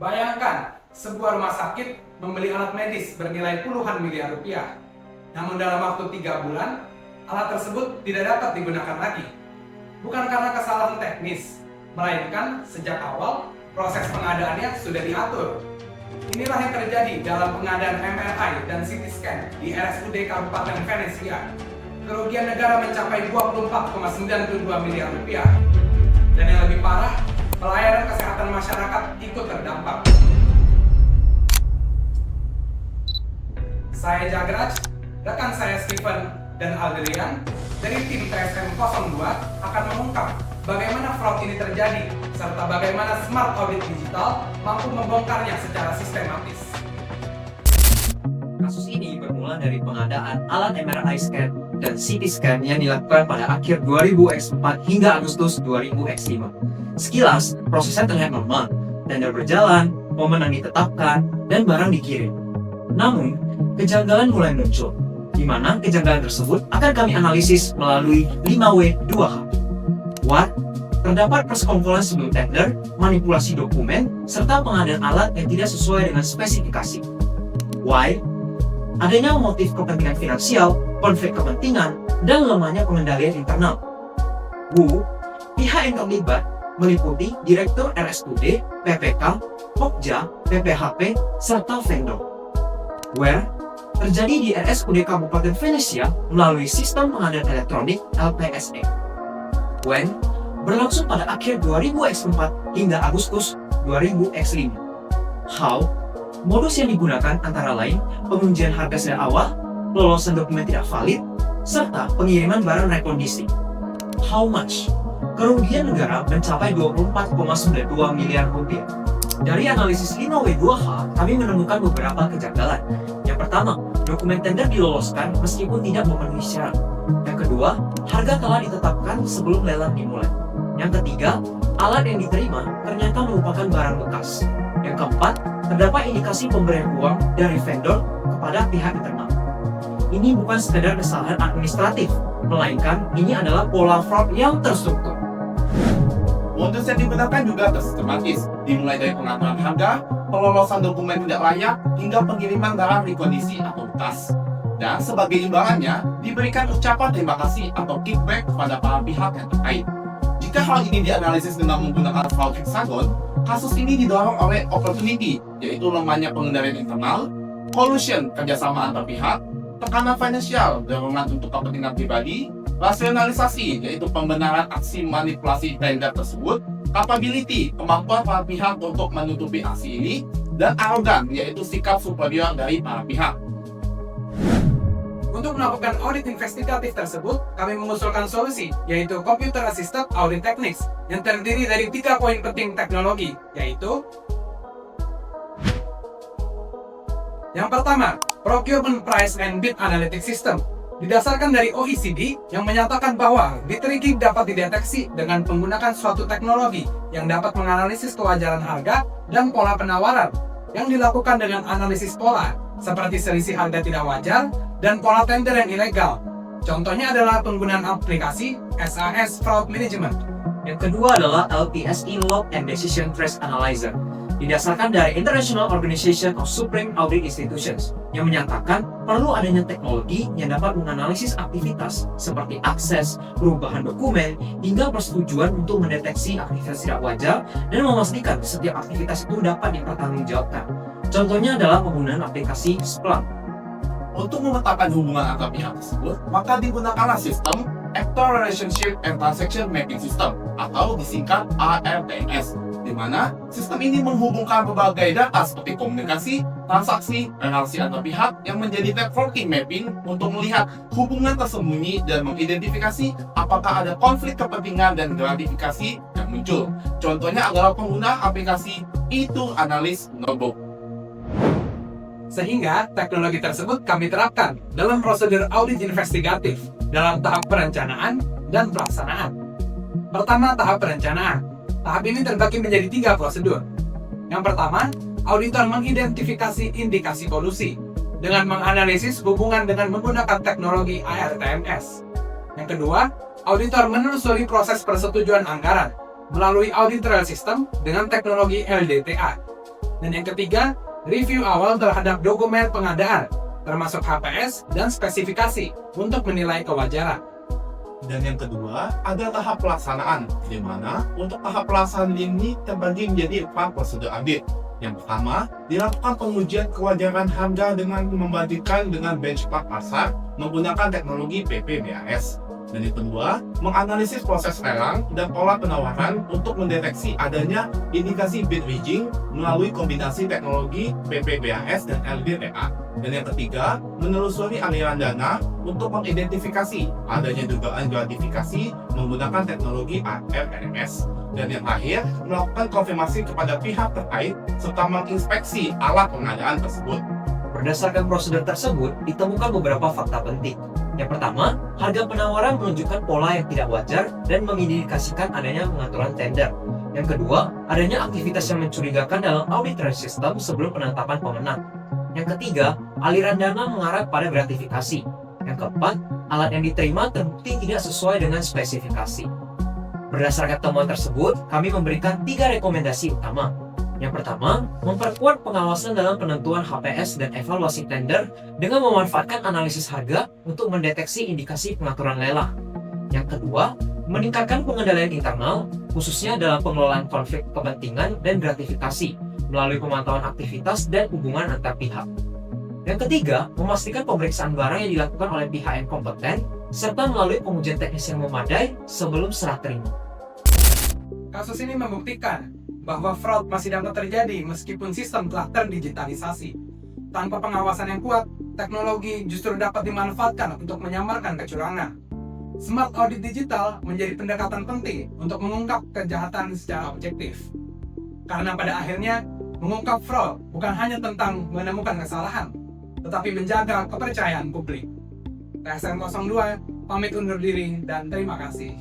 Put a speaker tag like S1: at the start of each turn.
S1: Bayangkan, sebuah rumah sakit membeli alat medis bernilai puluhan miliar rupiah. Namun dalam waktu 3 bulan, alat tersebut tidak dapat digunakan lagi. Bukan karena kesalahan teknis, melainkan sejak awal proses pengadaannya sudah diatur. Inilah yang terjadi dalam pengadaan MRI dan CT scan di RSUD Kabupaten Venesia. Kerugian negara mencapai 24,92 miliar rupiah. Dan yang lebih parah, pelayanan kesehatan masyarakat ikut terdampak. Saya Jagraj, rekan saya Steven dan Aldrian dari tim TSM 02 akan mengungkap bagaimana fraud ini terjadi, serta bagaimana smart audit digital mampu membongkarnya secara sistematis.
S2: Kasus ini bermula dari pengadaan alat MRI scan dan CT scan yang dilakukan pada akhir 2000X4 hingga Agustus 2000X5. Sekilas, prosesnya terlihat normal, tender berjalan, pemenang ditetapkan, dan barang dikirim. Namun, kejanggalan mulai muncul, di mana kejanggalan tersebut akan kami analisis melalui 5W2H. What? Terdapat persekongkolan sebelum tender, manipulasi dokumen, serta pengadaan alat yang tidak sesuai dengan spesifikasi. Why? Adanya motif kepentingan finansial, konflik kepentingan, dan lemahnya pengendalian internal. Who? Pihak yang terlibat meliputi Direktur RSUD, PPK, Pokja, PPHP, serta vendor. Where? Terjadi di RSUD Kabupaten Venesia melalui sistem pengadaan elektronik LPSE. When? Berlangsung pada akhir 2000X4 hingga Agustus 2000X5. How? Modus yang digunakan antara lain pengujian harga sejak awal, lolosan dokumen tidak valid, serta pengiriman barang rekondisi. How much? Kerugian negara mencapai 24,92 miliar rupiah. Dari analisis 5W2H, kami menemukan beberapa kejanggalan. Yang pertama, dokumen tender diloloskan meskipun tidak memenuhi syarat. Yang kedua, harga telah ditetapkan sebelum lelang dimulai. Yang ketiga, alat yang diterima ternyata merupakan barang bekas. Yang keempat, terdapat indikasi pemberian uang dari vendor kepada pihak internal. Ini bukan sekedar kesalahan administratif, melainkan ini adalah pola fraud yang terstruktur.
S3: Modus yang digunakan juga tersistematis, dimulai dari pengaturan harga, pelolosan dokumen tidak layak, hingga pengiriman barang rekondisi atau bekas. Dan sebagai imbalannya, diberikan ucapan terima kasih atau kickback kepada para pihak yang terkait. Jika hal ini dianalisis dengan menggunakan fraud hexagon, kasus ini didorong oleh opportunity, yaitu lemahnya pengendalian internal, collusion kerjasama antar pihak, tekanan finansial, dorongan untuk kepentingan pribadi, rasionalisasi, yaitu pembenaran aksi manipulasi tender tersebut, capability, kemampuan para pihak untuk menutupi aksi ini, dan arogan, yaitu sikap superior dari para pihak.
S1: Untuk melakukan audit investigatif tersebut, kami mengusulkan solusi, yaitu Computer Assisted Audit Techniques, yang terdiri dari 3 poin penting teknologi, yaitu yang pertama, Procurement Price and Bid Analytics System. Didasarkan dari OECD yang menyatakan bahwa bid rigging dapat dideteksi dengan menggunakan suatu teknologi yang dapat menganalisis kewajaran harga dan pola penawaran yang dilakukan dengan analisis pola, seperti selisih harga tidak wajar dan pola tender yang ilegal. Contohnya adalah penggunaan aplikasi SAS Fraud Management.
S2: Yang kedua adalah LPSE Log and Decision Trace Analyzer. Didasarkan dari International Organization of Supreme Audit Institutions yang menyatakan perlu adanya teknologi yang dapat menganalisis aktivitas seperti akses, perubahan dokumen, hingga persetujuan untuk mendeteksi aktivitas tidak wajar dan memastikan setiap aktivitas itu dapat dipertanggungjawabkan. Contohnya adalah penggunaan aplikasi Splunk.
S3: Untuk memetakan hubungan antar pihak tersebut, maka digunakanlah sistem Actor Relationship and Transaction Mapping System atau disingkat ARTMS, di mana sistem ini menghubungkan berbagai data seperti komunikasi, transaksi, relasi antar pihak yang menjadi networking mapping untuk melihat hubungan tersembunyi dan mengidentifikasi apakah ada konflik kepentingan dan gratifikasi yang muncul. Contohnya adalah pengguna aplikasi E2Analyst Notebook.
S1: Sehingga teknologi tersebut kami terapkan dalam prosedur audit investigatif dalam tahap perencanaan dan pelaksanaan. Pertama, tahap perencanaan. Tahap ini terbagi menjadi 3 prosedur. Yang pertama, auditor mengidentifikasi indikasi kolusi dengan menganalisis hubungan dengan menggunakan teknologi ARTMS. Yang kedua, auditor menelusuri proses persetujuan anggaran melalui audit trail system dengan teknologi LDTA. Dan yang ketiga, review awal terhadap dokumen pengadaan, termasuk HPS dan spesifikasi untuk menilai kewajaran.
S3: Dan yang kedua, ada tahap pelaksanaan, di mana untuk tahap pelaksanaan ini terbagi menjadi 4 prosedur audit. Yang pertama, dilakukan pengujian kewajaran harga dengan membandingkan dengan benchmark pasar menggunakan teknologi PPBAS. Dan yang kedua, menganalisis proses lelang dan pola penawaran untuk mendeteksi adanya indikasi bid rigging melalui kombinasi teknologi PPBAS dan LBPA. Dan yang ketiga, menelusuri aliran dana untuk mengidentifikasi adanya dugaan gratifikasi menggunakan teknologi ARMS. Dan yang terakhir, melakukan konfirmasi kepada pihak terkait serta menginspeksi alat pengadaan tersebut.
S2: Berdasarkan prosedur tersebut, ditemukan beberapa fakta penting. Yang pertama, harga penawaran menunjukkan pola yang tidak wajar dan mengindikasikan adanya pengaturan tender. Yang kedua, adanya aktivitas yang mencurigakan dalam audit system sebelum penetapan pemenang. Yang ketiga, aliran dana mengarah pada gratifikasi. Yang keempat, alat yang diterima terbukti tidak sesuai dengan spesifikasi. Berdasarkan temuan tersebut, kami memberikan 3 rekomendasi utama. Yang pertama, memperkuat pengawasan dalam penentuan HPS dan evaluasi tender dengan memanfaatkan analisis harga untuk mendeteksi indikasi pengaturan lelang. Yang kedua, meningkatkan pengendalian internal, khususnya dalam pengelolaan konflik kepentingan dan gratifikasi, melalui pemantauan aktivitas dan hubungan antar pihak. Yang ketiga, memastikan pemeriksaan barang yang dilakukan oleh pihak yang kompeten, serta melalui pengujian teknis yang memadai sebelum serah terima.
S1: Kasus ini membuktikan bahwa fraud masih dapat terjadi meskipun sistem telah terdigitalisasi. Tanpa pengawasan yang kuat, teknologi justru dapat dimanfaatkan untuk menyamarkan kecurangan. Smart audit digital menjadi pendekatan penting untuk mengungkap kejahatan secara objektif. Karena pada akhirnya, mengungkap fraud bukan hanya tentang menemukan kesalahan, tetapi menjaga kepercayaan publik. TSN 02 pamit undur diri dan terima kasih.